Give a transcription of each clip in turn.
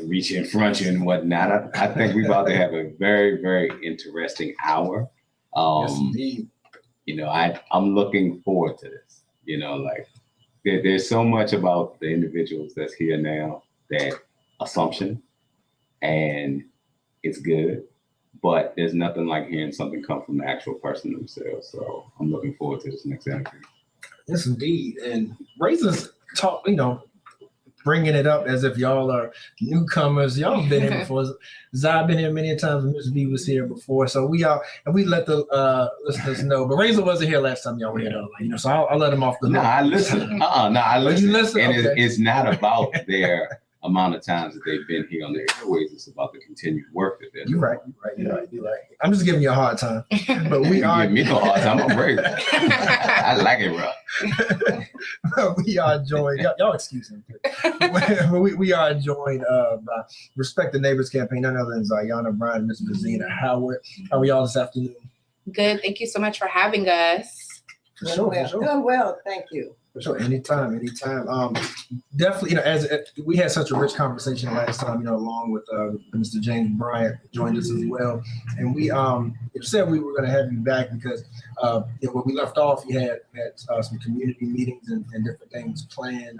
reach in front of you and whatnot. I think we're about to have a very, very interesting hour. Yes, indeed. I'm looking forward to this. There's so much about the individuals that's here now that assumption, and it's good, but there's nothing like hearing something come from the actual person themselves. So I'm looking forward to this next interview. Yes, indeed. And Razor's talk, bringing it up as if y'all are newcomers. Y'all been here before. Zai been here many times. Miss V was here before. So we let the listeners know. But Razor wasn't here last time y'all were here, though. So I'll let him off the hook. No, I listen. I listen. You listen? And okay. it's not about their amount of times that they've been here on the airways. It's about the continued work that they're doing. You're right. I'm just giving you a hard time. But we are. Give me no hard time. I'm Razor. I like it, bro. We are joined. Y'all excuse me. we are joined by Respect the Neighbors campaign, none other than Zayana Bryan, Ms. Vizina Howard. How are y'all this afternoon? Good. Thank you so much for having us. For sure. Doing well. Thank you. For sure. Anytime. Definitely, as we had such a rich conversation last time, along with Mr. James Bryant joined us as well. And we said we were going to have you back because when we left off, you had some community meetings and different things planned,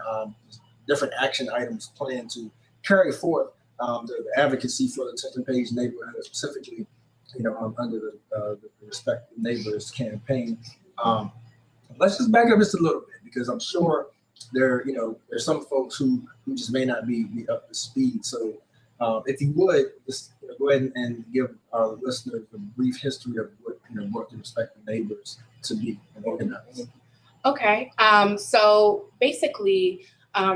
different action items planned to carry forth the advocacy for the 10th and Page neighborhood, specifically, under the Respect the Neighbors campaign. Let's just back up just a little bit, because I'm sure there's some folks who just may not be up to speed. So if you would just go ahead and give our listeners a brief history of what the Respect the Neighbors to be and organize. Okay. So basically,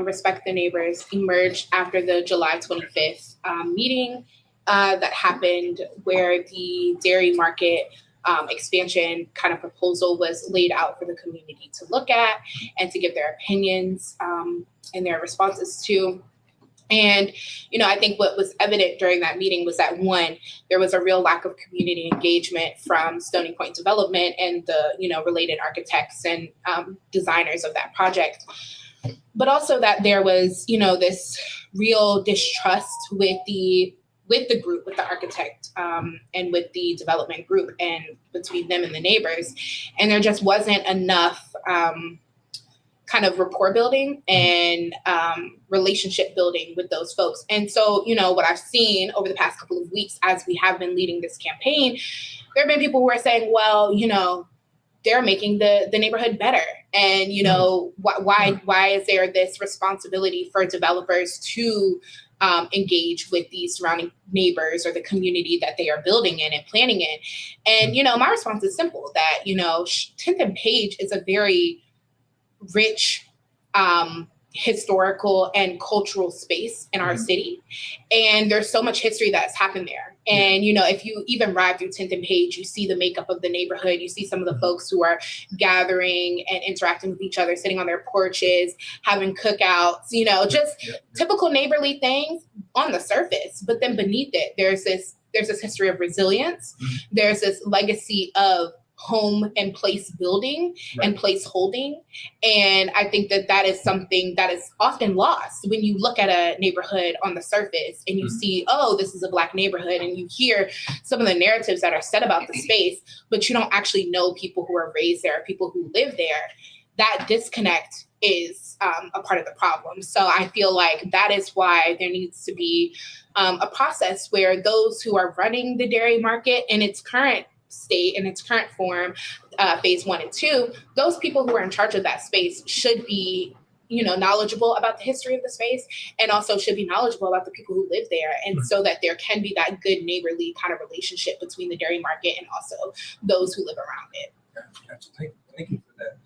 Respect the Neighbors emerged after the July 25th meeting that happened, where the dairy market expansion kind of proposal was laid out for the community to look at and to give their opinions and their responses to. And, I think what was evident during that meeting was that, one, there was a real lack of community engagement from Stony Point Development and the, related architects and designers of that project. But also that there was, this real distrust with the group, with the architect and with the development group, and between them and the neighbors. And there just wasn't enough kind of rapport building and relationship building with those folks. And so, what I've seen over the past couple of weeks as we have been leading this campaign, there have been people who are saying, well, they're making the neighborhood better. And, why is there this responsibility for developers to engage with these surrounding neighbors or the community that they are building in and planning in? And, my response is simple, that, 10th and Page is a very rich historical and cultural space in our city. And there's so much history that's happened there. And, if you even ride through 10th and Page, you see the makeup of the neighborhood. You see some of the folks who are gathering and interacting with each other, sitting on their porches, having cookouts, just typical neighborly things on the surface. But then beneath it, there's this history of resilience. There's this legacy of home and place building and place holding. And I think that is something that is often lost when you look at a neighborhood on the surface and you see, oh, this is a Black neighborhood, and you hear some of the narratives that are said about the space, but you don't actually know people who are raised there, people who live there. That disconnect is a part of the problem. So I feel like that is why there needs to be a process where those who are running the dairy market in its current state, in its current form, phase 1 and 2, those people who are in charge of that space should be, knowledgeable about the history of the space, and also should be knowledgeable about the people who live there. And so that there can be that good neighborly kind of relationship between the dairy market and also those who live around it. Thank you for that.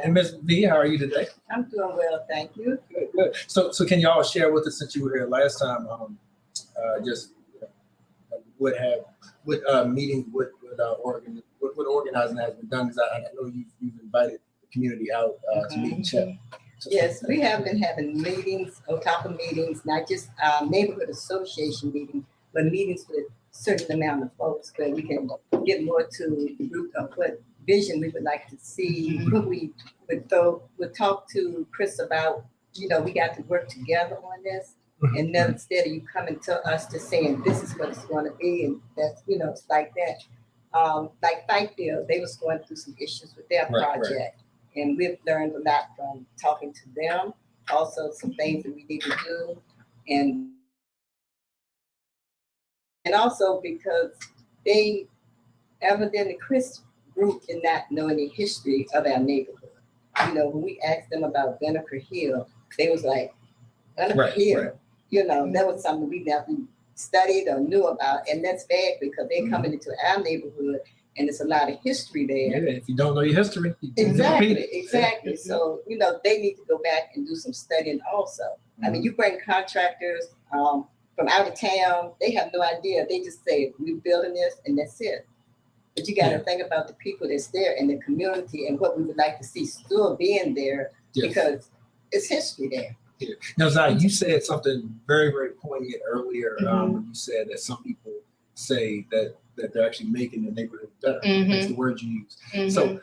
And Ms. V, how are you today? I'm doing well, thank you. Good. So can y'all share with us, since you were here last time, meetings what organizing has been done? Because I know you've invited the community out to meet and chat. Yes, we have been having meetings, on top of meetings, not just neighborhood association meetings, but meetings with a certain amount of folks where we can get more to the root of what vision we would like to see. We would talk to Chris about, we got to work together on this. And then instead of you coming to us to saying, this is what it's going to be, and that's, it's like that. Like Fikeville, they was going through some issues with their project. And we've learned a lot from talking to them. Also, some things that we need to do. And also because they evidently, Chris group did not know any history of our neighborhood. When we asked them about Vinegar Hill, they was like, Vinegar Hill, that was something we never studied or knew about. And that's bad because they're coming into our neighborhood and there's a lot of history there. Yeah, if you don't know your history, exactly. So, they need to go back and do some studying also. I mean, you bring contractors from out of town, they have no idea. They just say, we're building this and that's it. But you got to think about the people that's there in the community and what we would like to see still being there because it's history there. Yeah. Now, Zai, you said something very, very poignant earlier. When you said that some people say that they're actually making the neighborhood better. That's the word you use. So,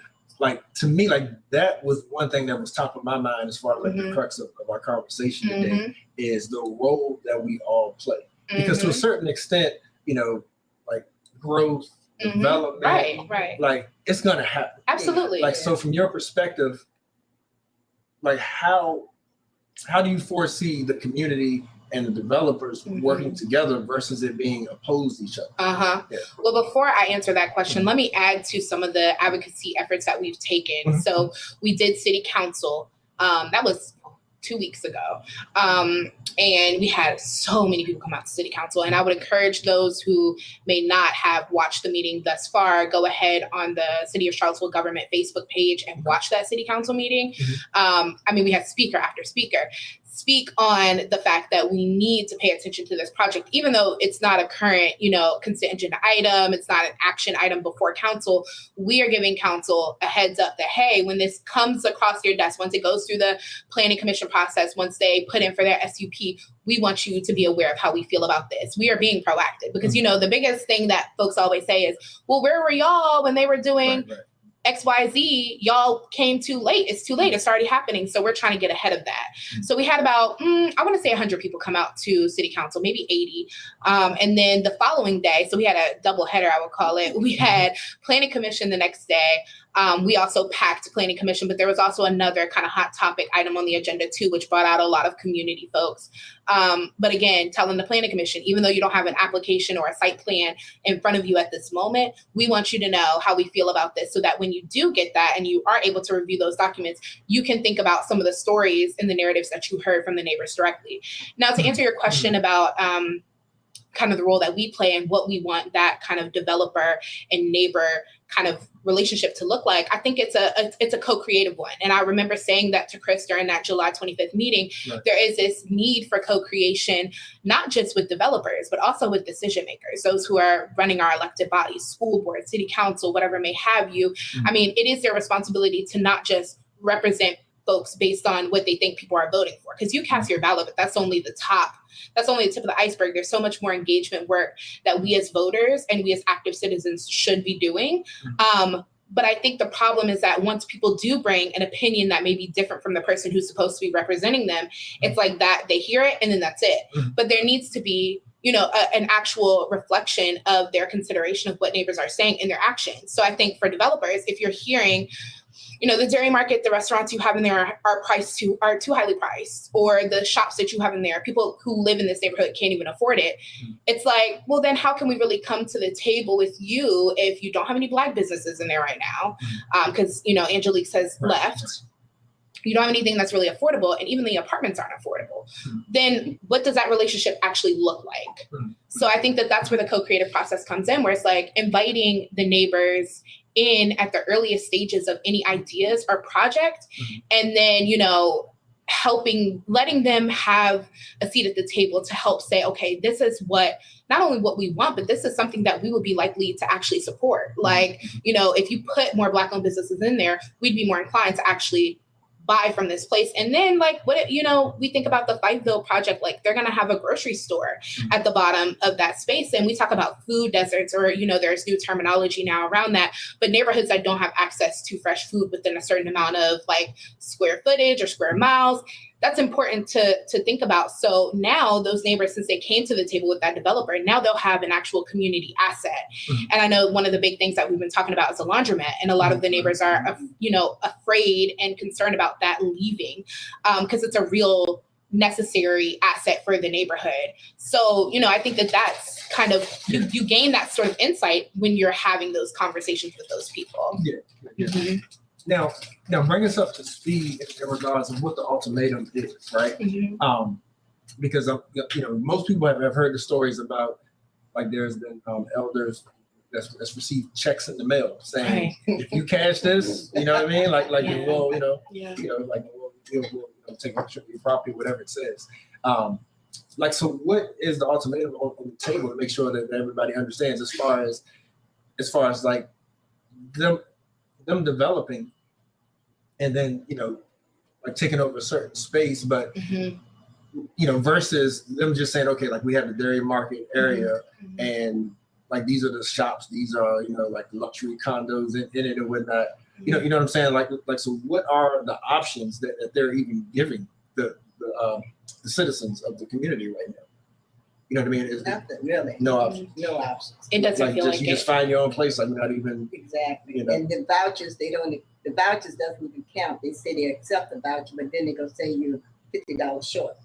to me, that was one thing that was top of my mind as far as the crux of our conversation today is the role that we all play. Because to a certain extent, growth, development, it's going to happen. Absolutely. So from your perspective, how do you foresee the community and the developers working together versus it being opposed to each other? Well, before I answer that question, let me add to some of the advocacy efforts that we've taken. So we did city council. That was 2 weeks ago. And we had so many people come out to city council. And I would encourage those who may not have watched the meeting thus far, go ahead on the City of Charlottesville government Facebook page and watch that city council meeting. We had speaker after speaker speak on the fact that we need to pay attention to this project, even though it's not a current, consent agenda item, it's not an action item before council. We are giving council a heads up that, hey, when this comes across your desk, once it goes through the planning commission process, once they put in for their SUP, we want you to be aware of how we feel about this. We are being proactive because, the biggest thing that folks always say is, well, where were y'all when they were doing XYZ? Y'all came too late. It's too late. It's already happening. So we're trying to get ahead of that. So we had about, I want to say 100 people come out to city council, maybe 80. And then the following day, so we had a double header, I would call it. We had planning commission the next day. We also packed planning commission, but there was also another kind of hot topic item on the agenda too, which brought out a lot of community folks. But again, telling the planning commission, even though you don't have an application or a site plan in front of you at this moment, we want you to know how we feel about this so that when you do get that and you are able to review those documents, you can think about some of the stories and the narratives that you heard from the neighbors directly. Now, to answer your question about kind of the role that we play and what we want that kind of developer and neighbor kind of relationship to look like, I think it's a co-creative one. And I remember saying that to Chris during that July 25th meeting. There is this need for co-creation, not just with developers, but also with decision makers, those who are running our elected bodies, school board, city council, whatever may have you. It is their responsibility to not just represent folks based on what they think people are voting for, because you cast your ballot, but that's only the top. That's only the tip of the iceberg. There's so much more engagement work that we as voters and we as active citizens should be doing. But I think the problem is that once people do bring an opinion that may be different from the person who's supposed to be representing them, it's like that they hear it and then that's it. But there needs to be, an actual reflection of their consideration of what neighbors are saying in their actions. So I think for developers, if you're hearing, the dairy market, the restaurants you have in there are too highly priced, or the shops that you have in there, people who live in this neighborhood can't even afford it. It's like, well, then how can we really come to the table with you if you don't have any Black businesses in there right now? Because, Angelique has left. You don't have anything that's really affordable, and even the apartments aren't affordable. Then what does that relationship actually look like? So I think that's where the co-creative process comes in, where it's like inviting the neighbors in at the earliest stages of any ideas or project, and then, letting them have a seat at the table to help say, okay, this is not only what we want, but this is something that we would be likely to actually support. Like, if you put more Black-owned businesses in there, we'd be more inclined to actually buy from this place. And then we think about the Fikeville project, they're going to have a grocery store at the bottom of that space. And we talk about food deserts, or, there's new terminology now around that, but neighborhoods that don't have access to fresh food within a certain amount of square footage or square miles, that's important to think about. So now those neighbors, since they came to the table with that developer, now they'll have an actual community asset. Mhm. And I know one of the big things that we've been talking about is a laundromat, and a lot of the neighbors are, afraid and concerned about that leaving, because it's a real necessary asset for the neighborhood. So, I think that's kind of, you gain that sort of insight when you're having those conversations with those people. Yeah. Mhm. Now bring us up to speed in regards of what the ultimatum is, right? Mhm. Because most people have heard the stories about, like, there's been elders that's received checks in the mail saying, if you cash this, you know what I mean, like Yeah. we'll, Yeah. we'll take ownership of your property, whatever it says. So what is the ultimatum on the table to make sure that everybody understands as far as like them developing and then like taking over a certain space, but Mhm. versus them just saying, okay, like we have the dairy market area Mhm. and like these are the shops, these are like luxury condos in it and whatnot. You know what I'm saying? Like so what are the options that they're even giving the citizens of the community right now? You know what I mean? Nothing, really. No options. No options. It doesn't feel like you it. just find your own place, like not even Exactly. And the vouchers, the vouchers doesn't even count. They say they accept the voucher, but then they're gonna say you're $50 short.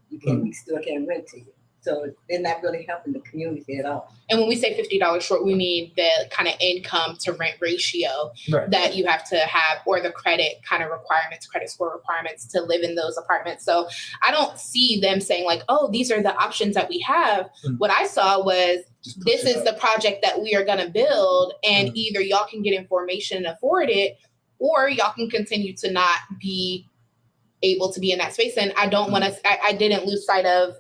You still can't rent to you. So they're not really helping the community at all. And when we say $50 short, we mean the kind of income to rent ratio that you have to have, or the credit kind of requirements, credit score requirements to live in those apartments. So I don't see them saying like, oh, these are the options that we have. What I saw was, this is the project that we are going to build, and either y'all can get information and afford it, or y'all can continue to not be able to be in that space. And I don't want to, I didn't lose sight of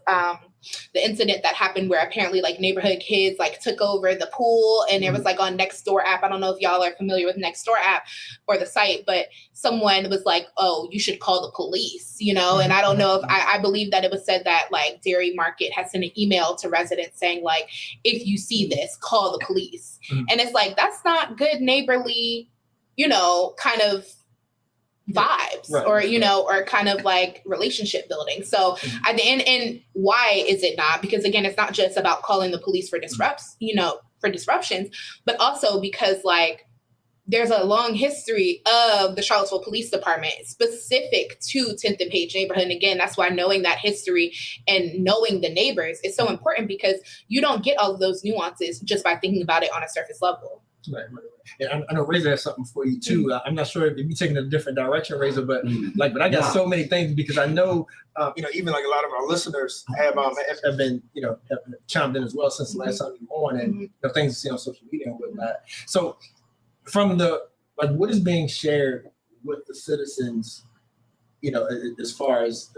the incident that happened where apparently like neighborhood kids like took over the pool, and it was like on Nextdoor app. I don't know if y'all are familiar with Nextdoor app or the site, but someone was like, oh, you should call the police, and I don't know if I believe that it was said that like Dairy Market has sent an email to residents saying like, if you see this, call the police. And it's like, that's not good neighborly, kind of vibes, or kind of like relationship building. So at the end, and why is it not? Because again, it's not just about calling the police for disruptions, but also because like there's a long history of the Charlottesville Police Department specific to 10th and Page neighborhood. And again, that's why knowing that history and knowing the neighbors is so important, because you don't get all of those nuances just by thinking about it on a surface level. Right. And I know Razor has something for you too. I'm not sure if you're taking a different direction, Razor, but but I got so many things, because I know, even like a lot of our listeners have been, have chimed in as well since the last time you were on, and things to see on social media and whatnot. So from what is being shared with the citizens, as far as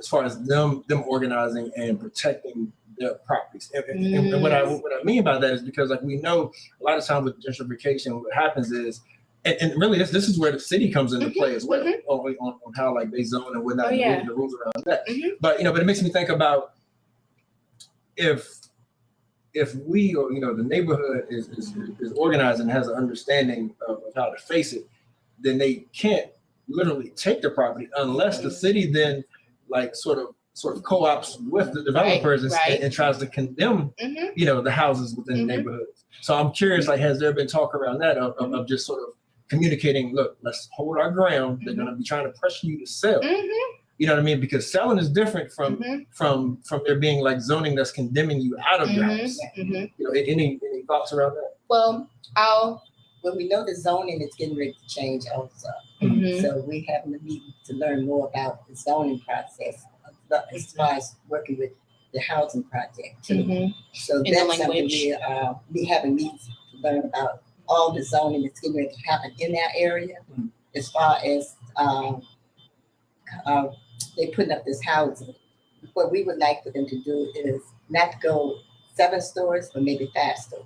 them organizing and protecting their properties. And what I mean by that is because like we know a lot of times with gentrification, what happens is, and really this is where the city comes into play as well, on how like they zone and whatnot, and the rules around that. But but it makes me think about if we, or the neighborhood is organized and has an understanding of how to face it, then they can't literally take the property unless the city then like sort of co-ops with the developers and tries to condemn the houses within the neighborhoods. So I'm curious, like, has there been talk around that of just sort of communicating, look, let's hold our ground. They're going to be trying to pressure you to sell. You know what I mean? Because selling is different from there being like zoning that's condemning you out of your house. Any thoughts around that? Well, we know the zoning is getting ready to change also. So we're having a meeting to learn more about the zoning process as far as working with the housing project too. So that's something we having meetings to learn about all the zoning that's getting ready to happen in that area. As far as they putting up this housing, what we would like for them to do is not go 7 stores, but maybe 5 stores.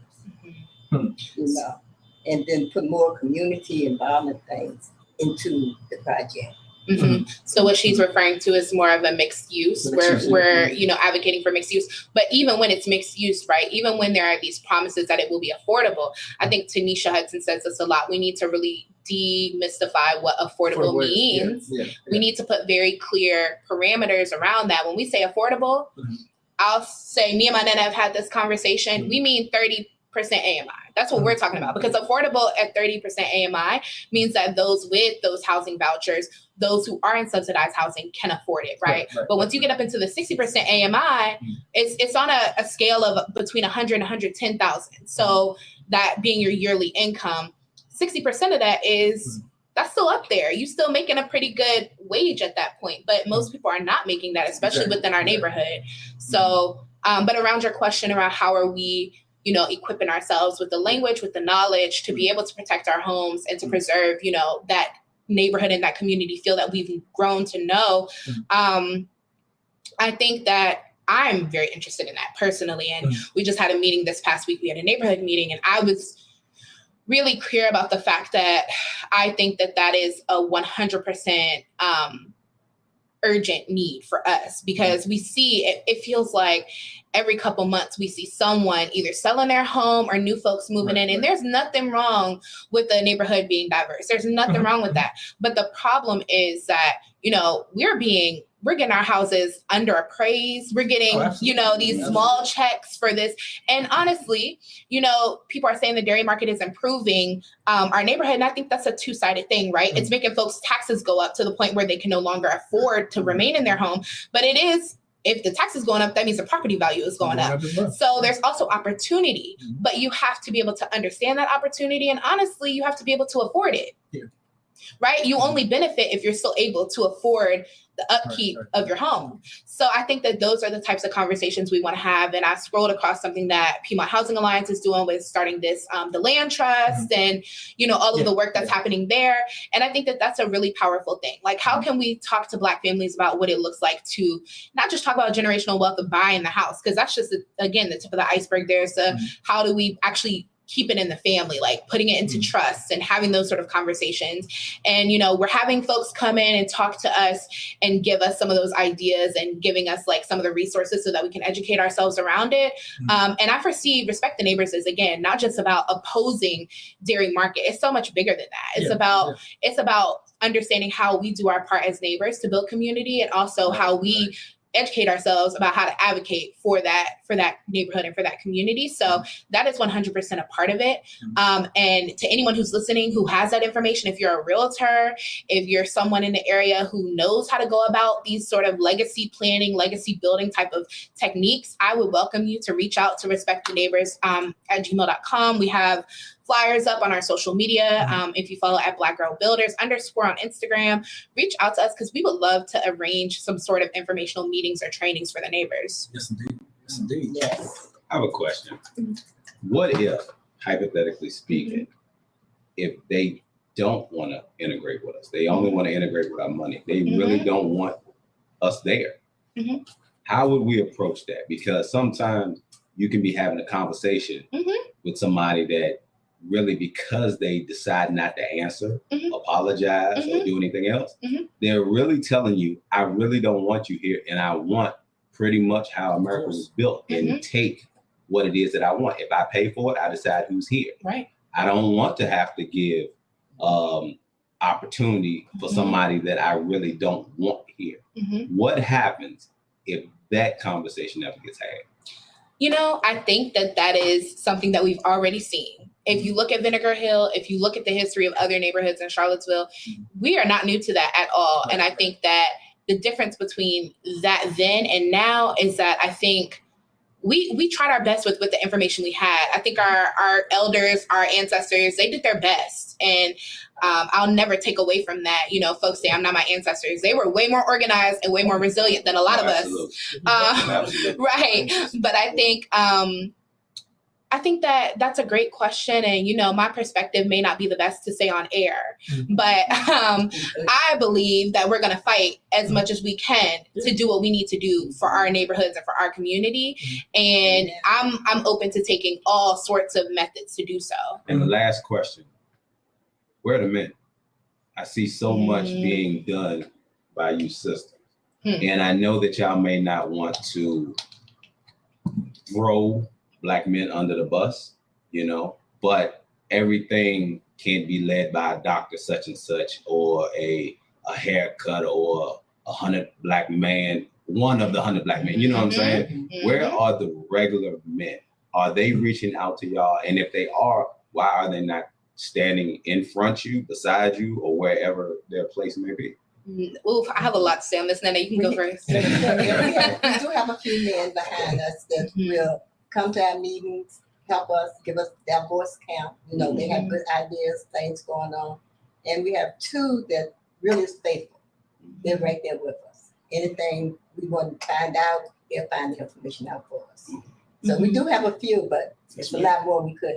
And then put more community involvement things into the project. So what she's referring to is more of a mixed use, where we're advocating for mixed use. But even when it's mixed use, right, even when there are these promises that it will be affordable, I think Tanisha Hudson says this a lot, we need to really demystify what affordable means. We need to put very clear parameters around that. When we say affordable, I'll say, me and my nana have had this conversation. We mean 30% AMI. That's what we're talking about, because affordable at 30% AMI means that those with those housing vouchers, those who are in subsidized housing can afford it, right? But once you get up into the 60% AMI, it's on a scale of between 100 and 110,000. So that being your yearly income, 60% of that that's still up there. You're still making a pretty good wage at that point, but most people are not making that, especially within our neighborhood. So, but around your question around how are we, equipping ourselves with the language, with the knowledge to be able to protect our homes and to preserve, that neighborhood and that community feel that we've grown to know. I think that I'm very interested in that personally. And we just had a meeting this past week. We had a neighborhood meeting, and I was really clear about the fact that I think that is a 100% urgent need for us, because we see it feels like every couple months we see someone either selling their home or new folks moving in. And there's nothing wrong with the neighborhood being diverse. There's nothing wrong with that. But the problem is that, we're getting our houses under appraised. We're getting, these small checks for this. And honestly, people are saying the dairy market is improving our neighborhood. And I think that's a two-sided thing, right? It's making folks' taxes go up to the point where they can no longer afford to remain in their home. But if the tax is going up, that means the property value is going up. So there's also opportunity, but you have to be able to understand that opportunity. And honestly, you have to be able to afford it, right? You only benefit if you're still able to afford the upkeep of your home. So I think that those are the types of conversations we want to have. And I scrolled across something that Piedmont Housing Alliance is doing with starting this, the land trust and, all of the work that's happening there. And I think that that's a really powerful thing. Like, how can we talk to Black families about what it looks like to not just talk about generational wealth of buying the house? Because that's just, again, the tip of the iceberg. There's how do we actually keep it in the family, like putting it into trust and having those sort of conversations. And, we're having folks come in and talk to us and give us some of those ideas and giving us like some of the resources so that we can educate ourselves around it. And I foresee Respect the Neighbors is, again, not just about opposing dairy market. It's so much bigger than that. It's about understanding how we do our part as neighbors to build community, and also how we educate ourselves about how to advocate for that neighborhood and for that community. So that is 100% a part of it. And to anyone who's listening who has that information, if you're a realtor, if you're someone in the area who knows how to go about these sort of legacy planning, legacy building type of techniques, I would welcome you to reach out to respecttheneighbors@gmail.com. We have flyers up on our social media. If you follow at Black Girl Builders _ on Instagram, reach out to us, because we would love to arrange some sort of informational meetings or trainings for the neighbors. Yes, indeed. Yes, indeed. Yes. I have a question. What if, hypothetically speaking, if they don't want to integrate with us, they only want to integrate with our money, they really don't want us there? How would we approach that? Because sometimes you can be having a conversation with somebody that really, because they decide not to answer, apologize, or do anything else, they're really telling you, I really don't want you here, and I want pretty much how America was built, and take what it is that I want. If I pay for it, I decide who's here. Right. I don't want to have to give opportunity for somebody that I really don't want here. What happens if that conversation never gets had? I think that is something that we've already seen. If you look at Vinegar Hill, if you look at the history of other neighborhoods in Charlottesville, we are not new to that at all. And I think that the difference between that then and now is that I think we tried our best with the information we had. I think our elders, our ancestors, they did their best. And I'll never take away from that. Folks say I'm not my ancestors. They were way more organized and way more resilient than a lot of us. Right. But I think that that's a great question. And, my perspective may not be the best to say on air, but I believe that we're going to fight as much as we can to do what we need to do for our neighborhoods and for our community. And I'm open to taking all sorts of methods to do so. And the last question, where are the men? I see so much being done by you sisters. And I know that y'all may not want to throw Black men under the bus, but everything can't be led by a doctor such and such, or a haircut, or 100 black man, one of the 100 black men. You know what I'm saying? Where are the regular men? Are they reaching out to y'all? And if they are, why are they not standing in front of you, beside you, or wherever their place may be? Ooh, I have a lot to say on this. Nana, you can go first. We do have a few men behind us that will come to our meetings, help us, give us their voice count. You know, they have good ideas, things going on. And we have two that really is faithful. They're right there with us. Anything we want to find out, they'll find the information out for us. So we do have a few, but it's a lot more we could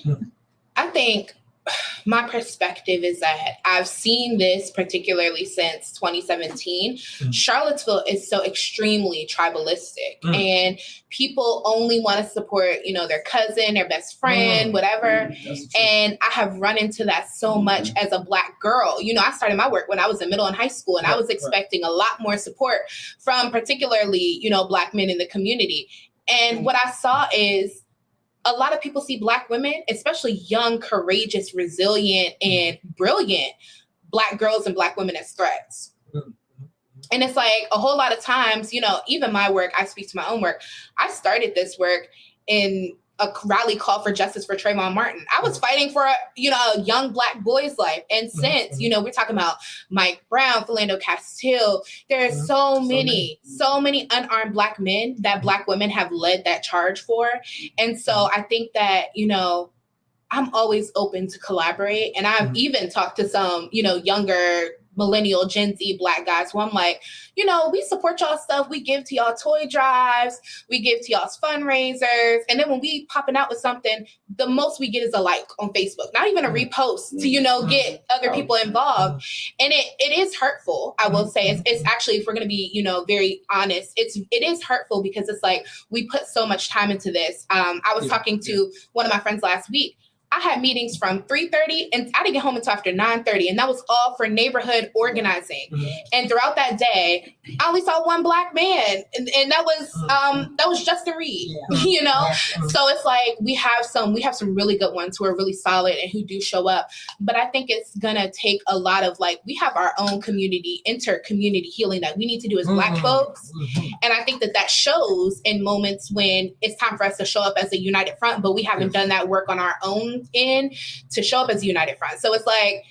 have. I think my perspective is that I've seen this particularly since 2017. Charlottesville is so extremely tribalistic, and people only want to support, you know, their cousin, their best friend, whatever. And I have run into that so much as a Black girl. You know, I started my work when I was in middle and high school, and I was expecting a lot more support from particularly, you know, Black men in the community. And what I saw is a lot of people see Black women, especially young, courageous, resilient, and brilliant Black girls and Black women, as threats. And it's like a whole lot of times, you know, even my work, I speak to my own work. I started this work in a rally call for justice for Trayvon Martin. I was fighting for, you know, a young Black boy's life. And since, you know, we're talking about Mike Brown, Philando Castile, there are so many unarmed Black men that Black women have led that charge for. And so I think that, you know, I'm always open to collaborate. And I've even talked to some, you know, younger millennial Gen Z Black guys who I'm like, you know, we support y'all stuff. We give to y'all toy drives. We give to y'all's fundraisers. And then when we popping out with something, the most we get is a like on Facebook, not even a repost to, you know, get other people involved. And it is hurtful. I will say it's actually, if we're going to be, you know, very honest, it is hurtful because it's like, we put so much time into this. I was talking to one of my friends last week. I had meetings from 3:30 and I didn't get home until after 9:30, and that was all for neighborhood organizing. And throughout that day, I only saw one Black man, and that was Justin Reed. You know, so it's like we have some really good ones who are really solid and who do show up. But I think it's gonna take a lot of, like, we have our own community, inter-community healing that we need to do as Black folks, and I think that shows in moments when it's time for us to show up as a united front, but we haven't done that work on our own in to show up as a united front. So it's like,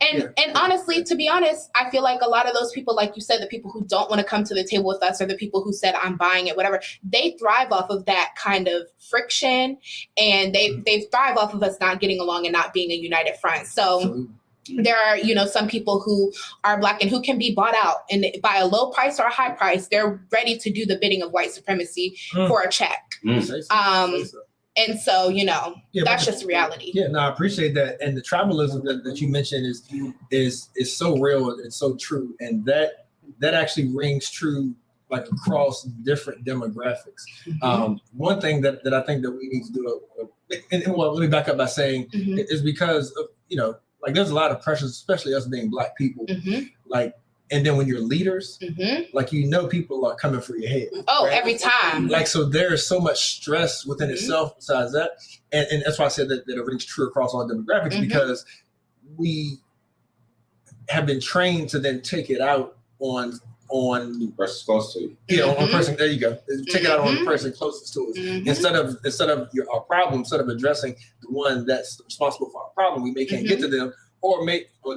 and honestly, to be honest, I feel like a lot of those people, like you said, the people who don't want to come to the table with us, or the people who said, I'm buying it, whatever, they thrive off of that kind of friction, and they thrive off of us not getting along and not being a united front. So there are, you know, some people who are Black and who can be bought out, and by a low price or a high price, they're ready to do the bidding of white supremacy for a check. And so, you know, that's just reality. Yeah, no, I appreciate that. And the tribalism that you mentioned is so real and so true. And that actually rings true, like, across different demographics. One thing that I think that we need to do, well, let me back up by saying, is because of, you know, like, there's a lot of pressures, especially us being Black people, like, and then when you're leaders, like, you know, people are coming for your head. Oh, right? Every time. Like, so there's so much stress within itself besides that. And that's why I said that it rings true across all demographics, because we have been trained to then take it out on the person close to you. Yeah, on the person, there you go. Take it out on the person closest to us. Instead of our problem, instead of addressing the one that's responsible for our problem, we can't get to them. Or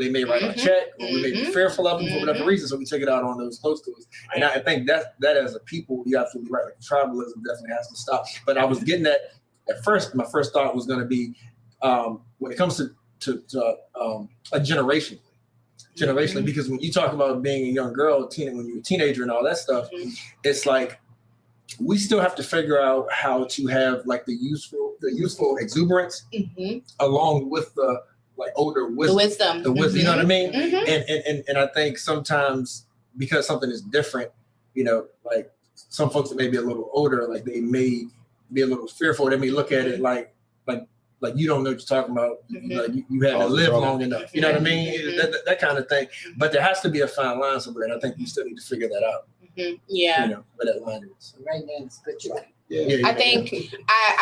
they may write a check, or we may be fearful of them for whatever reason, so we take it out on those close to us. And I think that as a people, you're absolutely right. Like, tribalism definitely has to stop. But I was getting at first, my first thought was going to be, when it comes to a generationally, because when you talk about being a young girl, when you're a teenager and all that stuff, it's like, we still have to figure out how to have, like, the useful exuberance along with the, like, older wisdom, you know what I mean? And I think sometimes, because something is different, you know, like, some folks that may be a little older, like, they may be a little fearful. They may look at it like you don't know what you're talking about. Like, you haven't lived long enough. You know what I mean? That kind of thing. But there has to be a fine line somewhere, and I think you still need to figure that out. You know, where that line is. Right now, it's good choice. Yeah. I think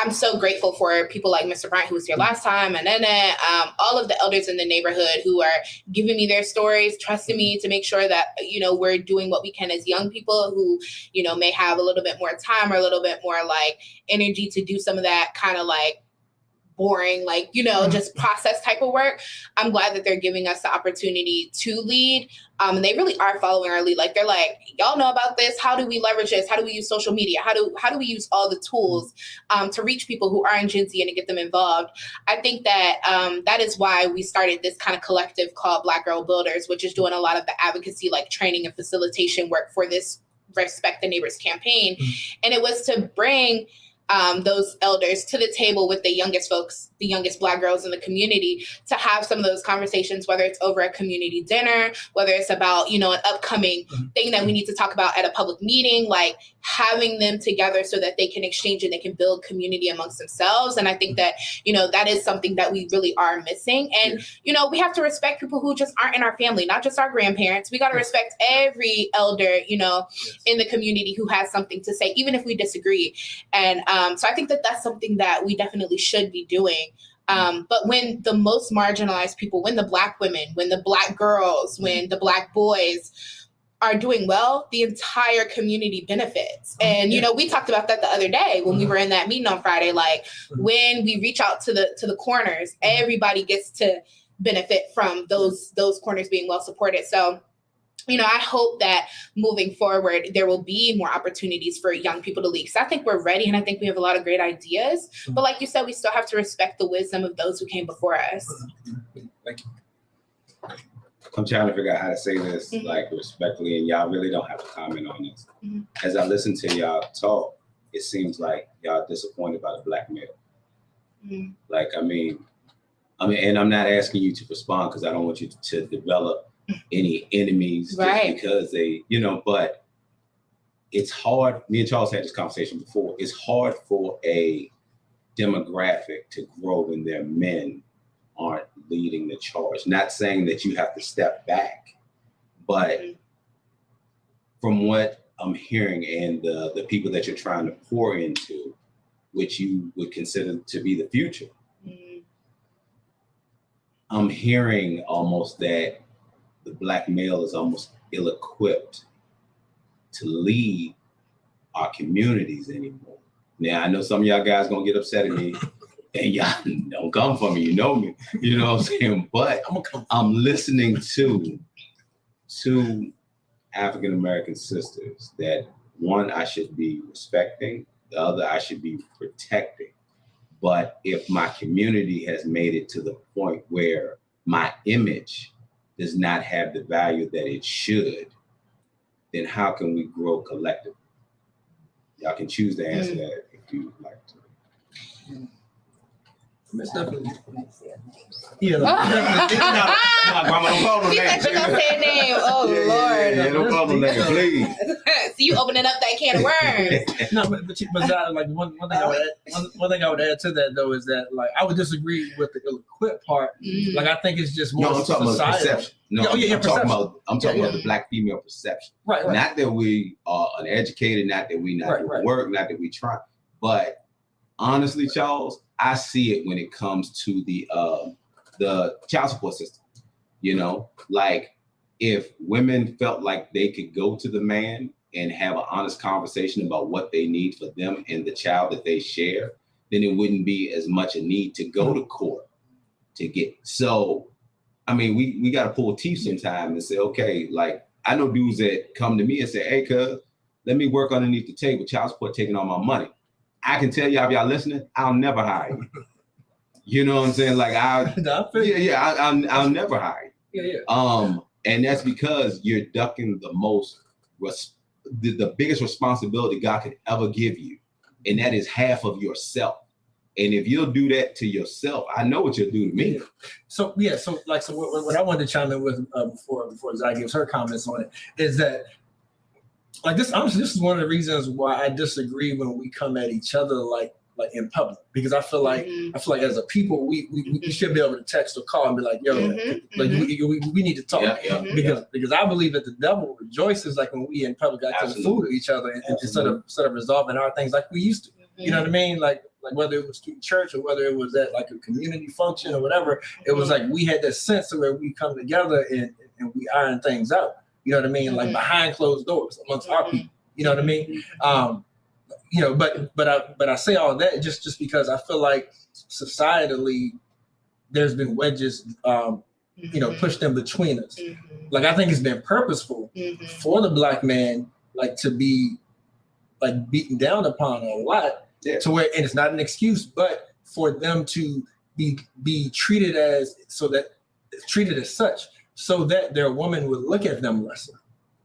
I'm so grateful for people like Mr. Bryant, who was here last time, and then all of the elders in the neighborhood who are giving me their stories, trusting me to make sure that, we're doing what we can as young people who, may have a little bit more time or a little bit more like energy to do some of that kind of like boring, like, just process type of work. I'm glad that they're giving us the opportunity to lead. And they really are following our lead. Like, they're like, y'all know about this. How do we leverage this? How do we use social media? How do we use all the tools to reach people who aren't Gen Z and to get them involved? I think that that is why we started this kind of collective called Black Girl Builders, which is doing a lot of the advocacy, like training and facilitation work for this Respect the Neighbors campaign. And it was to bring those elders to the table with the youngest folks, the youngest Black girls in the community, to have some of those conversations, whether it's over a community dinner, whether it's about, an upcoming thing that we need to talk about at a public meeting, like having them together so that they can exchange and they can build community amongst themselves. And I think that, that is something that we really are missing. And, we have to respect people who just aren't in our family, not just our grandparents. We got to respect every elder, in the community who has something to say, even if we disagree. And so I think that that's something that we definitely should be doing. But when the most marginalized people, when the Black women, when the Black girls, when the Black boys are doing well, the entire community benefits. And, we talked about that the other day when we were in that meeting on Friday, like when we reach out to the corners, everybody gets to benefit from those corners being well supported. So, I hope that moving forward, there will be more opportunities for young people to lead. So I think we're ready, and I think we have a lot of great ideas. But like you said, we still have to respect the wisdom of those who came before us. Thank you. I'm trying to figure out how to say this like respectfully, and y'all really don't have to comment on this. As I listen to y'all talk, it seems like y'all disappointed by the Black male. Like, I mean, and I'm not asking you to respond because I don't want you to develop any enemies just because they, but it's hard. Me and Charles had this conversation before. It's hard for a demographic to grow when their men aren't leading the charge. Not saying that you have to step back, but from what I'm hearing and the people that you're trying to pour into, which you would consider to be the future, I'm hearing almost that the Black male is almost ill-equipped to lead our communities anymore. Now, I know some of y'all guys gonna get upset at me, and y'all don't come for me, you know me, you know what I'm saying? But I'm listening to two African-American sisters that one I should be respecting, the other I should be protecting. But if my community has made it to the point where my image does not have the value that it should, then how can we grow collectively? Y'all can choose to answer that if you like to. Definitely. Yeah, no, Grandma, don't call no He name. said you're gonna say a name. Oh Lord. Yeah, don't call no name, please. So you opening up that can of worms. No, but like one thing I would add to that though is that like I would disagree with the ill-equipped part. Like I think it's just more. No, I'm talking about perception. No, I'm talking about the Black female perception. Right. Not that we are uneducated, not that we not do work, not that we try, but honestly, Charles, I see it when it comes to the child support system. Like if women felt like they could go to the man and have an honest conversation about what they need for them and the child that they share, then it wouldn't be as much a need to go to court to get. So, I mean, we got to pull teeth sometime and say, okay, like I know dudes that come to me and say, hey, cuz, let me work underneath the table, child support taking all my money. I can tell y'all, if y'all listening, I'll never hire you. You know what I'm saying? Like I'll never hire you. And that's because you're ducking the biggest responsibility God could ever give you, and that is half of yourself. And if you'll do that to yourself, I know what you'll do to me. So what I wanted to chime in with before Zai gives her comments on it is that. Like this, honestly, this is one of the reasons why I disagree when we come at each other like in public, because I feel like as a people we should be able to text or call and be like, yo, we need to talk because I believe that the devil rejoices like when we in public got to the food of each other and instead of resolving our things like we used to. You know what I mean? Like whether it was through church or whether it was at like a community function or whatever, it was like we had that sense of where we come together and we iron things out. You know what I mean? Like behind closed doors amongst our people. You know what I mean? You know, but I say all that just because I feel like societally there's been wedges you know, pushed in between us. Like I think it's been purposeful for the Black man like to be like beaten down upon a lot to where, and it's not an excuse, but for them to be treated as such so that their woman would look at them lesser.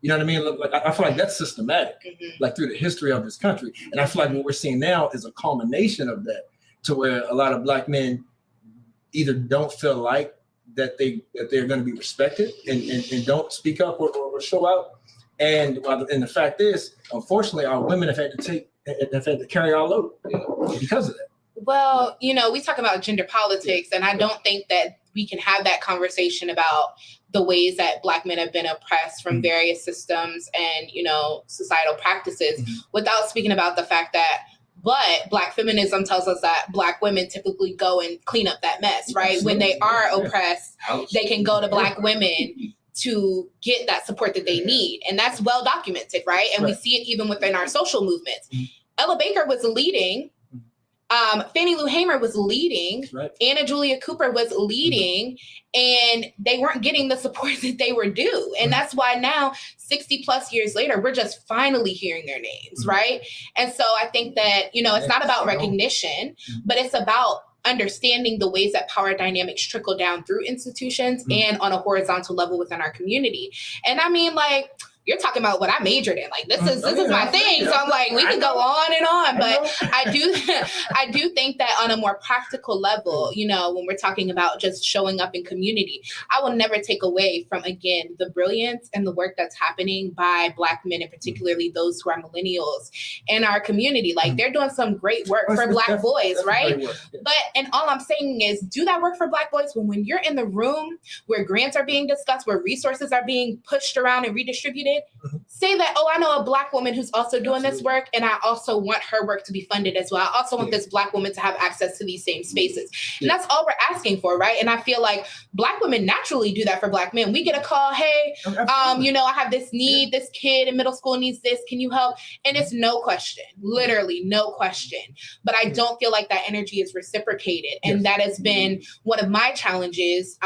You know what I mean? Like I feel like that's systematic, like through the history of this country. And I feel like what we're seeing now is a culmination of that, to where a lot of Black men either don't feel like that they're going to be respected and don't speak up or show out. And the fact is, unfortunately, our women have had to carry our load, you know, because of that. Well, you know, we talk about gender politics, and I don't think that we can have that conversation about the ways that Black men have been oppressed from various systems and, you know, societal practices without speaking about the fact that Black feminism tells us that Black women typically go and clean up that mess, right? When they are oppressed, they can go to Black women to get that support that they need. And that's well documented, right? And we see it even within our social movements. Ella Baker was leading. Fannie Lou Hamer was leading. Anna Julia Cooper was leading. And they weren't getting the support that they were due. And that's why now, 60 plus years later, we're just finally hearing their names, right? And so I think that, you know, it's not about recognition, but it's about understanding the ways that power dynamics trickle down through institutions and on a horizontal level within our community. And I mean, like, you're talking about what I majored in. Like, this is my thing. So I'm like, we can go on and on. But I do think that on a more practical level, you know, when we're talking about just showing up in community, I will never take away from, again, the brilliance and the work that's happening by Black men, and particularly those who are millennials in our community. Like, they're doing some great work for Black boys, right? But, and all I'm saying is, do that work for Black boys when you're in the room where grants are being discussed, where resources are being pushed around and redistributed. Say that, oh, I know a Black woman who's also doing this work, and I also want her work to be funded as well. I also want this Black woman to have access to these same spaces. And that's all we're asking for, right? And I feel like Black women naturally do that for Black men. We get a call, hey, you know, I have this need, this kid in middle school needs this, can you help? And it's no question, literally no question. But I don't feel like that energy is reciprocated. And that has been one of my challenges,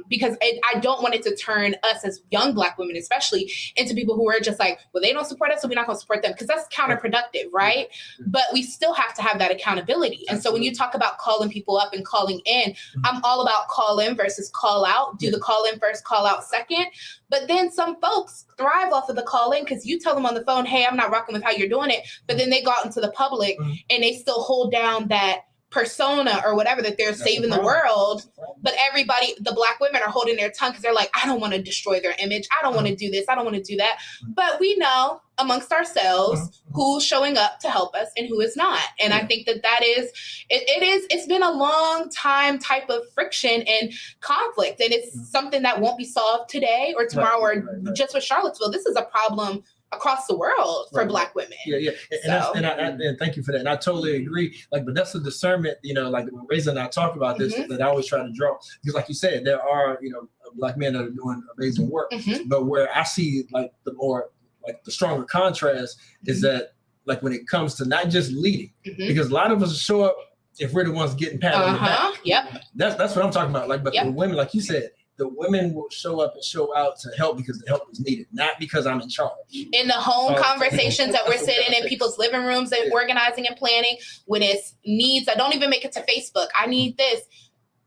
because I don't want it to turn us as young Black women, especially, into people who are just like, well, they don't support us, so we're not going to support them, because that's counterproductive, right? But we still have to have that accountability. And so when you talk about calling people up and calling in, I'm all about call in versus call out. Do the call in first, call out second. But then some folks thrive off of the call in, because you tell them on the phone, hey, I'm not rocking with how you're doing it. But then they go out into the public and they still hold down that persona or whatever, that they're saving the world, but everybody, the Black women, are holding their tongue because they're like, I don't want to destroy their image. I don't want to do this. I don't want to do that. But we know amongst ourselves who's showing up to help us and who is not. And I think that is, it's been a long time type of friction and conflict. And it's something that won't be solved today or tomorrow or just with Charlottesville. This is a problem across the world for Black women. And thank you for that. And I totally agree. Like, but that's a discernment, you know, like when Reza and I talk about this, that I always try to draw, because like you said, there are, you know, Black men that are doing amazing work, but where I see like the more, like the stronger contrast is that, like, when it comes to not just leading, because a lot of us show up if we're the ones getting patted on the back. That's what I'm talking about. Like, but the women, like you said, the women will show up and show out to help because the help is needed, not because I'm in charge. In the home conversations that we're sitting in people's living rooms and organizing and planning, when it's needs that don't even make it to Facebook, I need this.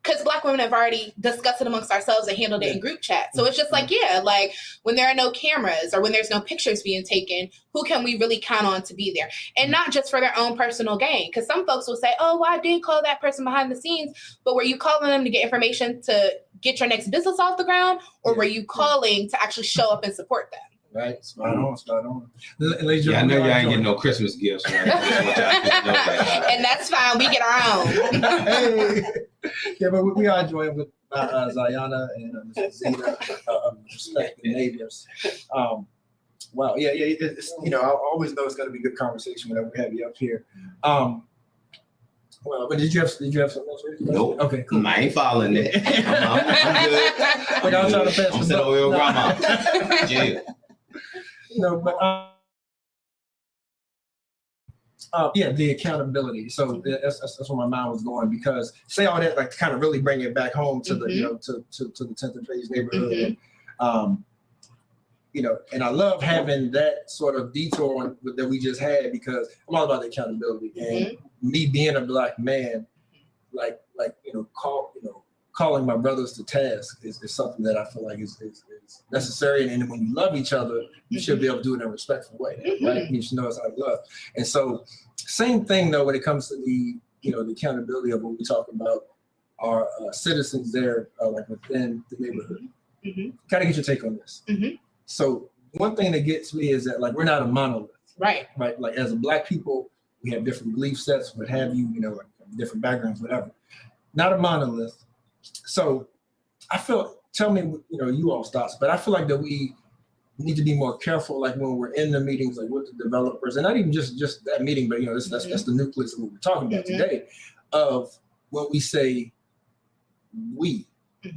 Because Black women have already discussed it amongst ourselves and handled it in group chat. So it's just like, like when there are no cameras or when there's no pictures being taken, who can we really count on to be there? And not just for their own personal gain. Because some folks will say, oh, well, I did call that person behind the scenes. But were you calling them to get information to get your next business off the ground? Or were you calling to actually show up and support them? Right, spot on. I know y'all ain't getting no Christmas gifts, right? And that's fine. We get our own. But we are joined with Zayana and Zeta of Respect the Neighbors. Wow, it's, you know, I always know it's going to be a good conversation whenever we have you up here. Well, but did you have something else? Nope. Okay, cool. I ain't following it. I'm good. Like I was trying to pass I'm the sitting buck. over here with No. grandma. Yeah. No, but yeah, the accountability. So that's where my mind was going, because say all that, like, to kind of really bring it back home to the to the 10th and Page neighborhood. And I love having that sort of detour that we just had, because I'm all about the accountability, and me being a Black man, calling my brothers to task is something that I feel like is necessary. And when you love each other, you should be able to do it in a respectful way, right? You should know it's out of love. And so, same thing though when it comes to the accountability of what we talk about our citizens there, like within the neighborhood. Gotta get your take on this. So one thing that gets me is that, like, we're not a monolith, right? Like, as a Black people, we have different belief sets, what have you, like different backgrounds, whatever. Not a monolith. So I feel, tell me, you all's thoughts, but I feel like that we need to be more careful, like when we're in the meetings, like with the developers, and not even just that meeting, but that's the nucleus of what we're talking about today, of when we say we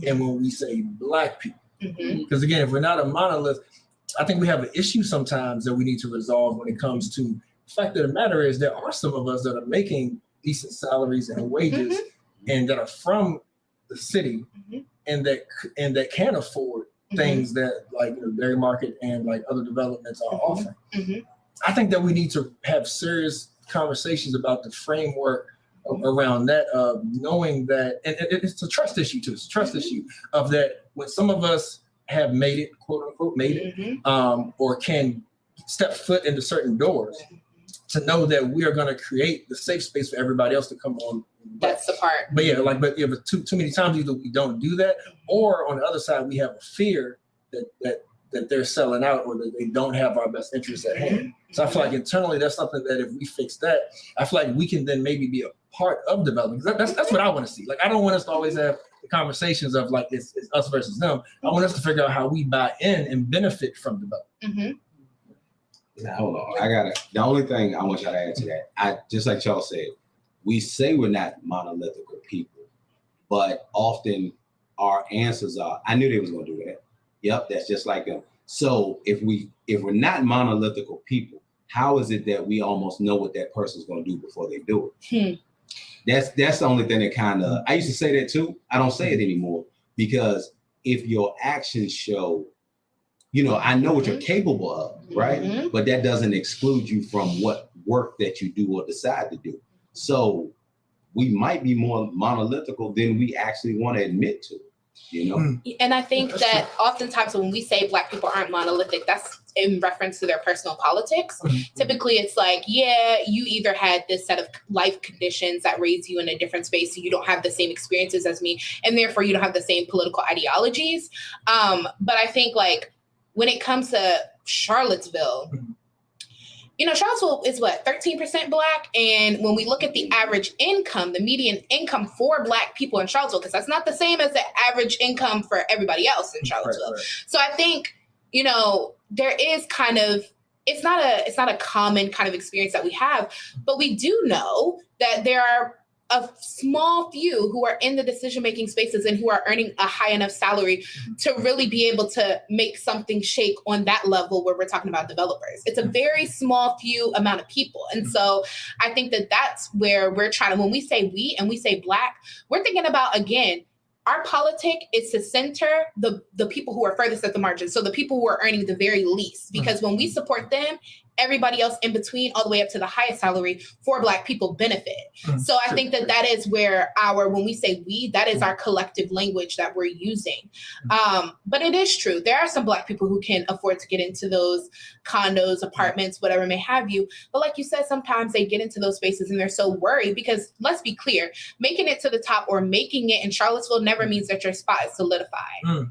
and when we say Black people. Because again, if we're not a monolith, I think we have an issue sometimes that we need to resolve when it comes to the fact of the matter is there are some of us that are making decent salaries and wages and that are from the city and that can afford things that, like, Dairy Market and like other developments are offering. I think that we need to have serious conversations about the framework around that, of knowing that, and it's a trust issue too. It's a trust issue of that when some of us have made it, quote unquote, made it, or can step foot into certain doors, to know that we are going to create the safe space for everybody else to come on. That's the part. But too many times either we don't do that, or on the other side we have a fear that they're selling out, or that they don't have our best interests at hand. So I feel like internally that's something that if we fix that, I feel like we can then maybe be a part of development. That's what I want to see. Like, I don't want us to always have the conversations of like it's us versus them. I want us to figure out how we buy in and benefit from development. Now, hold on. The only thing I want y'all to add to that, just like y'all said, we say we're not monolithical people, but often our answers are, I knew they was going to do that. Yep, that's just like them. So if we're not monolithical people, how is it that we almost know what that person's going to do before they do it? That's the only thing that kind of, I used to say that too. I don't say it anymore, because if your actions show, I know what you're capable of, right? But that doesn't exclude you from what work that you do or decide to do. So we might be more monolithical than we actually want to admit to. And I think that oftentimes when we say Black people aren't monolithic, that's in reference to their personal politics. Typically, it's like, yeah, you either had this set of life conditions that raised you in a different space, so you don't have the same experiences as me, and therefore you don't have the same political ideologies. But I think, like, when it comes to Charlottesville, Charlottesville is 13% Black. And when we look at the average income, the median income for Black people in Charlottesville, because that's not the same as the average income for everybody else in Charlottesville. Right. So I think, there is kind of, it's not a common kind of experience that we have, but we do know that there are a small few who are in the decision-making spaces and who are earning a high enough salary to really be able to make something shake on that level where we're talking about developers. It's a very small few amount of people. And so I think that that's where we're trying to, when we say we and we say Black, we're thinking about, again, our politic is to center the people who are furthest at the margin. So the people who are earning the very least, because when we support them, everybody else in between, all the way up to the highest salary for Black people benefit. So I think that is where when we say we, that is our collective language that we're using. But it is true. There are some Black people who can afford to get into those condos, apartments, whatever may have you. But like you said, sometimes they get into those spaces and they're so worried, because let's be clear, making it to the top or making it in Charlottesville never means that your spot is solidified.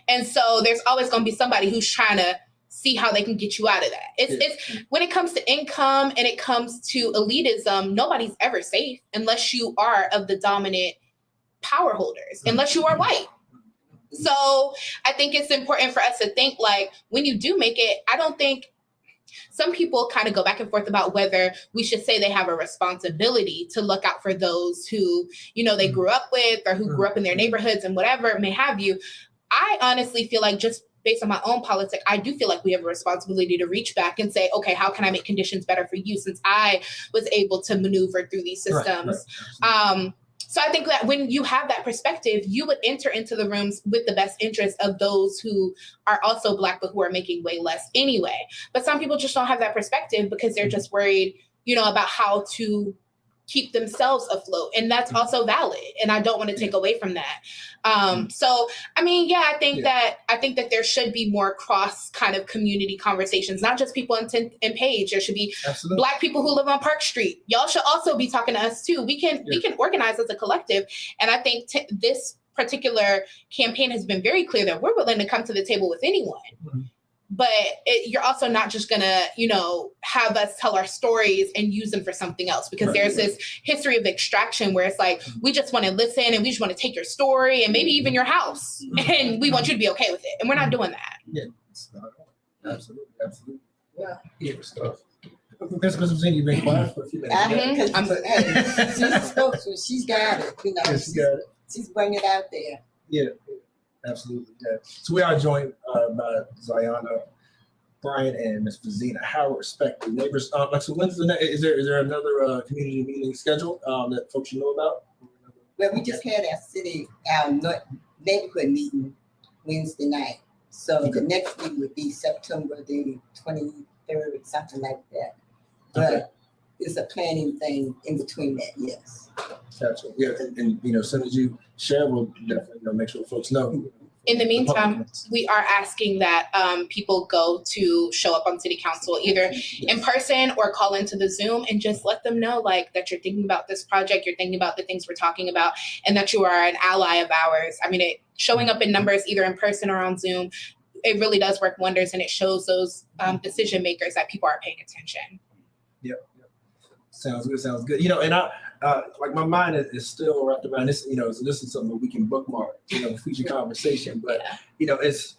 And so there's always going to be somebody who's trying to see how they can get you out of that. It's when it comes to income and it comes to elitism, nobody's ever safe unless you are of the dominant power holders, unless you are white. So I think it's important for us to think, like, when you do make it, I don't think some people kind of go back and forth about whether we should say they have a responsibility to look out for those who, you know, they grew up with or who grew up in their neighborhoods and whatever may have you. I honestly feel like, just based on my own politics, I do feel like we have a responsibility to reach back and say, okay, how can I make conditions better for you, since I was able to maneuver through these systems? Right. So I think that when you have that perspective, you would enter into the rooms with the best interest of those who are also Black, but who are making way less anyway. But some people just don't have that perspective because they're just worried, you know, about how to keep themselves afloat. And that's also valid. And I don't want to take away from that. So, I mean, yeah, I think that there should be more cross kind of community conversations, not just people in Page. There should be Black people who live on Park Street. Y'all should also be talking to us too. We can organize as a collective. And I think this particular campaign has been very clear that we're willing to come to the table with anyone. Mm-hmm. But you're also not just going to, you know, have us tell our stories and use them for something else, because there's this history of extraction where it's like, we just want to listen and we just want to take your story and maybe even your house, and we want you to be okay with it. And we're not doing that. Yeah, absolutely. Yeah. Yeah, stuff. Ms. Virginia, you've been quiet for a few minutes. She's got it. You know, she got it. She's bringing it out there. Yeah. Absolutely, yeah. So we are joined by Zayana, Brian, and Ms. Vizina, Howard, respective neighbors. So when's the next? Is there another community meeting scheduled that folks should know about? Well, we just had our neighborhood meeting Wednesday night. So the next meeting would be September the 23rd, something like that. But it's a planning thing in between that, yes. Gotcha. Yeah, and you know, as soon as you share, we'll definitely make sure folks know. In the meantime, we are asking that people show up on City Council either in person or call into the Zoom, and just let them know like that you're thinking about this project, you're thinking about the things we're talking about, and that you are an ally of ours. I mean, showing up in numbers either in person or on Zoom, it really does work wonders, and it shows those decision makers that people are paying attention. Yep. Sounds good. You know, and I like my mind is still wrapped around this. You know, so this is something that we can bookmark. You know, future conversation. But you know, it's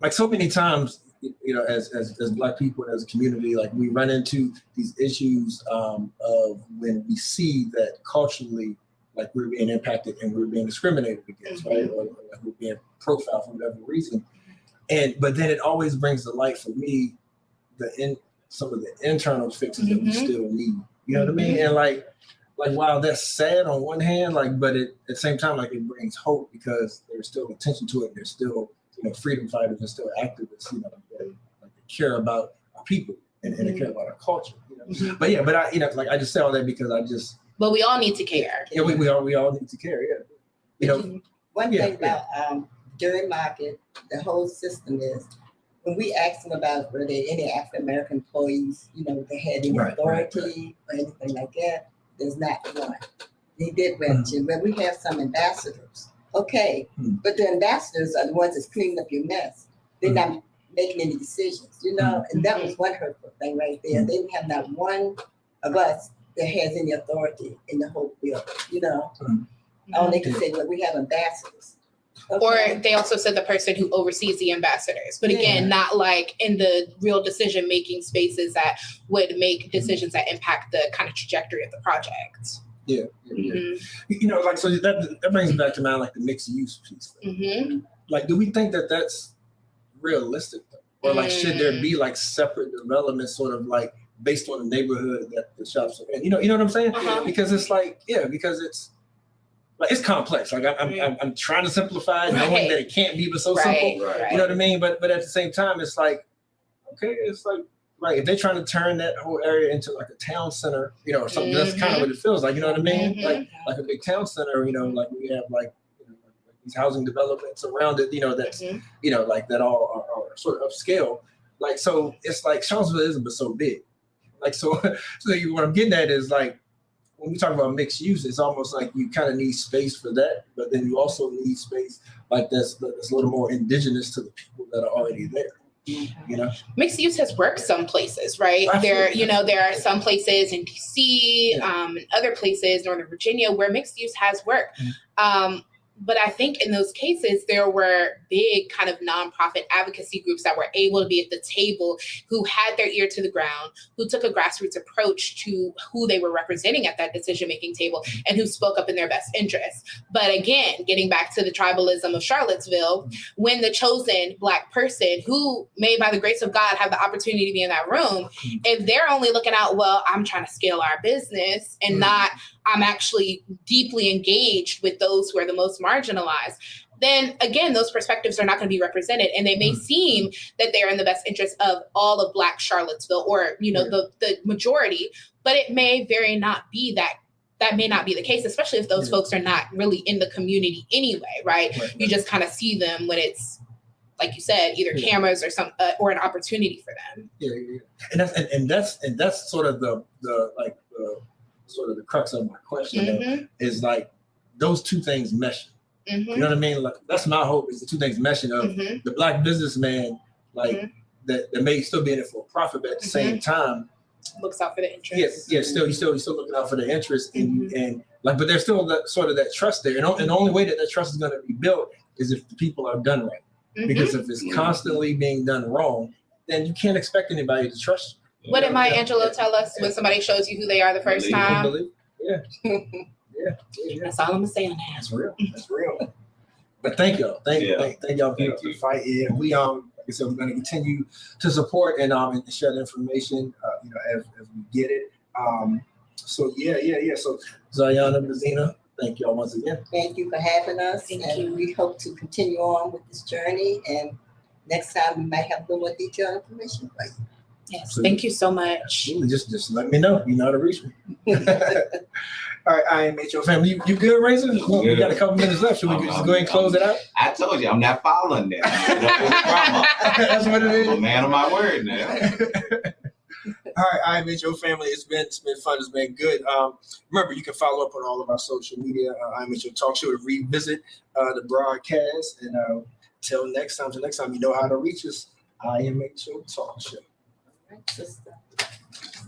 like so many times. You know, as Black people, as a community, like we run into these issues of when we see that culturally, like we're being impacted and we're being discriminated against, right? Or like we're being profiled for whatever reason. But then it always brings to light for me some of the internal fixes that we still need. You know what I mean? And like while that's sad on one hand, like, but at the same time, like it brings hope because there's still attention to it. There's still, you know, freedom fighters and still activists, you know, that care about our people and they care about our culture. You know? But I, you know, like I just say all that because But we all need to care. Yeah, we all need to care. Yeah. You know, one thing about Dairy Market, the whole system is, when we asked them about were there any African American employees, you know, that had any authority or anything like that, there's not one. They did mention, but we have some ambassadors. Okay, but the ambassadors are the ones that's cleaning up your mess. They're not making any decisions, you know, and that was one hurtful thing right there. They didn't have not one of us that has any authority in the whole building, you know. All they can say, well, we have ambassadors. Okay. Or they also said the person who oversees the ambassadors, but again, not like in the real decision-making spaces that would make decisions that impact the kind of trajectory of the project. Yeah. You know, like, so that brings me back to mind, like the mixed use piece. Like, do we think that that's realistic though? Or like, should there be like separate development sort of like based on the neighborhood that the shops are in? You know what I'm saying? Because it's like, because it's complex. Like I'm trying to simplify it, knowing that it can't be but so simple. Right. You know what I mean? But at the same time, it's like, okay, it's like if they're trying to turn that whole area into like a town center, you know, or something, that's kind of what it feels like. You know what I mean? Like a big town center. You know, like we have like, you know, like these housing developments around it. You know, that's you know, like that all are sort of upscale. Like, so it's like Charlottesville isn't but so big. Like so what I'm getting at is like, when we talk about mixed use, it's almost like you kind of need space for that, but then you also need space like that's a little more indigenous to the people that are already there. You know, mixed use has worked some places, right? Absolutely. There are some places in DC, and other places, Northern Virginia, where mixed use has worked. But I think in those cases, there were big kind of nonprofit advocacy groups that were able to be at the table, who had their ear to the ground, who took a grassroots approach to who they were representing at that decision-making table, and who spoke up in their best interest. But again, getting back to the tribalism of Charlottesville, when the chosen Black person who may, by the grace of God, have the opportunity to be in that room, if they're only looking out, well, I'm trying to scale our business and not, I'm actually deeply engaged with those who are the most marginalized, then again, those perspectives are not going to be represented. And they may seem that they're in the best interest of all of Black Charlottesville, or, you know, the majority, but it may very not be that. That may not be the case, especially if those folks are not really in the community anyway, right? You just kind of see them when it's, like you said, either cameras or or an opportunity for them. And that's sort of the sort of the crux of my question though, is like those two things meshing. You know what I mean? Like, that's my hope, is the two things meshing of the Black businessman, like that may still be in it for a profit, but at the same time looks out for the interest. He's still looking out for the interest, and like, but there's still that sort of that trust there, and the only way that trust is going to be built is if the people are done right. Because if it's constantly being done wrong, then you can't expect anybody to trust you. What did Maya Angelou tell us when somebody shows you who they are the first time? That's all I'm gonna say on that. That's real. But thank y'all. Thank y'all for the fight. Yeah, we like I said, we're going to continue to support and share the information, as we get it. So Zayana, Mazina, thank y'all once again. Thank you for having us. Thank and you. we hope to continue on with this journey. And next time we might have a little more detailed information for you. Yes, thank you so much. Just let me know. You know how to reach me. All right, I am HO family. You good, Razor? We got a couple minutes left. Should we just go ahead and close it out? I told you, I'm not following that. That's what it is. I'm a man of my word now. All right, I am HO family. It's been fun. It's been good. Remember, you can follow up on all of our social media. I am HO Talk Show to revisit the broadcast. And till next time, you know how to reach us. I am HO Talk Show. All right, sister.